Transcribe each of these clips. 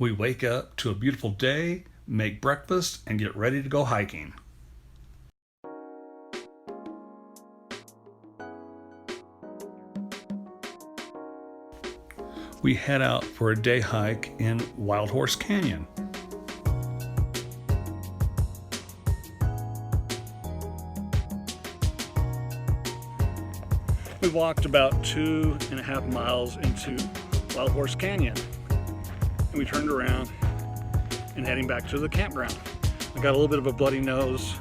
We wake up to a beautiful day, make breakfast, and get ready to go hiking. We head out for a day hike in Wild Horse Canyon. We walked about 2.5 miles into Wild Horse Canyon, and we turned around and heading back to the campground. I got a little bit of a bloody nose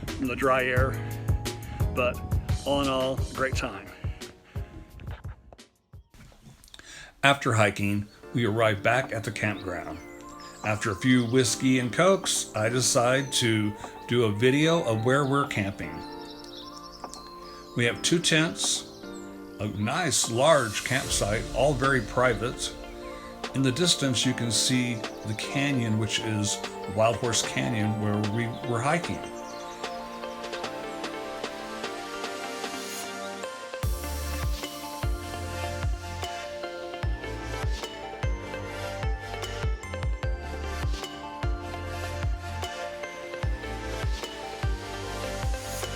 from the dry air, but all in all, a great time. After hiking, we arrived back at the campground. After a few whiskey and cokes, I decide to do a video of where we're camping. We have 2 tents, a nice large campsite, all very private. In the distance you can see the canyon, which is Wild Horse Canyon, where we were hiking.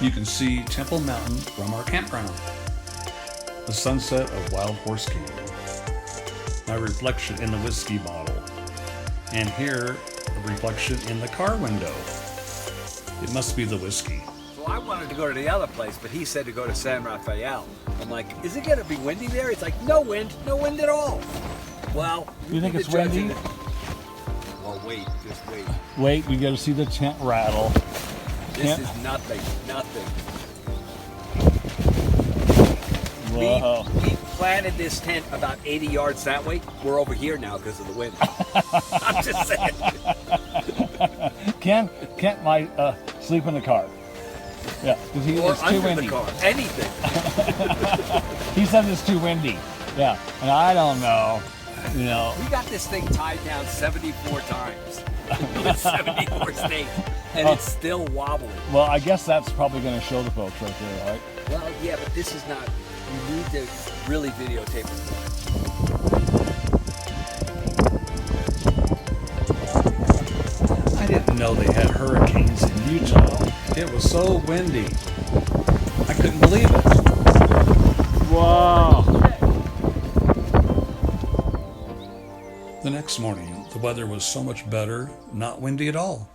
You can see Temple Mountain from our campground. The sunset of Wild Horse Canyon. My reflection in the whiskey bottle. And here, a reflection in the car window. It must be the whiskey. So I wanted to go to the other place, but he said to go to San Rafael. I'm like, is it gonna be windy there? It's like, no wind at all. Well, you think it's windy? Well, wait, just wait. Wait, we gotta see the tent rattle. This is nothing. Whoa. We planted this tent about 80 yards that way. We're over here now because of the wind. I'm just saying. Kent might sleep in the car. Yeah, because it's too windy. The car. Anything. He said it's too windy. Yeah, and I don't know. You know. We got this thing tied down 74 times. 74 stakes. And it's still wobbling. Well, I guess that's probably going to show the folks right there, right? Well, yeah, but this is not. You need to really videotape it. I didn't know they had hurricanes in Utah. It was so windy. I couldn't believe it. Wow. The next morning, the weather was so much better, not windy at all.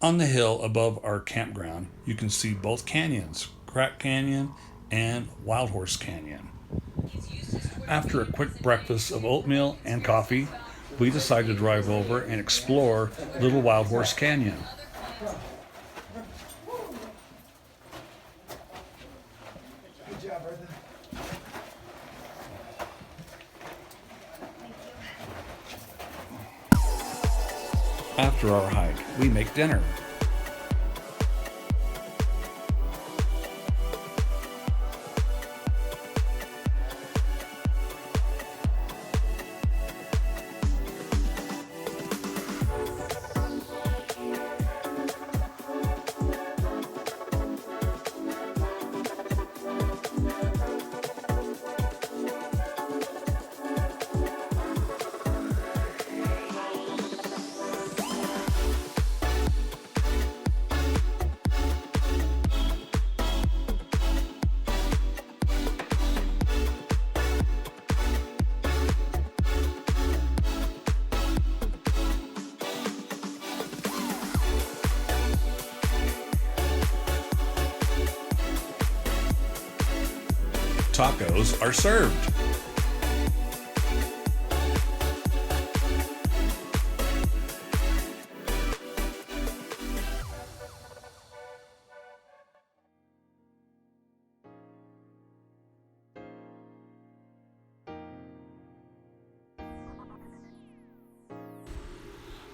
On the hill above our campground, you can see both canyons, Crack Canyon and Wild Horse Canyon. After a quick breakfast of oatmeal and coffee, we decided to drive over and explore Little Wild Horse Canyon. Good job, Bertha. After our hike, we make dinner. Tacos are served.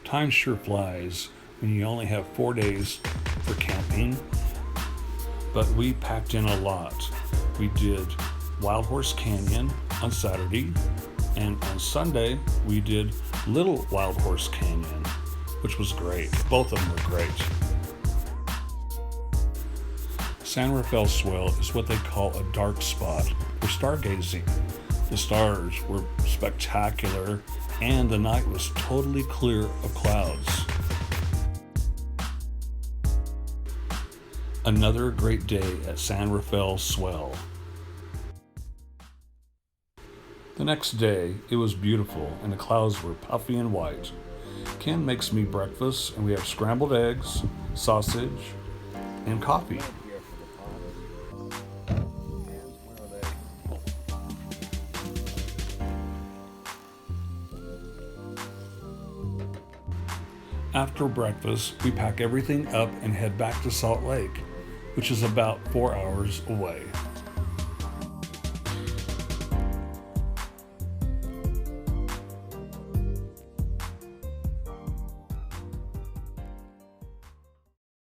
Time sure flies when you only have 4 days for camping, but we packed in a lot. We did Wild Horse Canyon on Saturday, and on Sunday we did Little Wild Horse Canyon, which was great. Both of them were great. San Rafael Swell is what they call a dark spot for stargazing. The stars were spectacular and the night was totally clear of clouds. Another great day at San Rafael Swell. The next day, it was beautiful and the clouds were puffy and white. Ken makes me breakfast and we have scrambled eggs, sausage, and coffee. After breakfast, we pack everything up and head back to Salt Lake, which is about 4 hours away.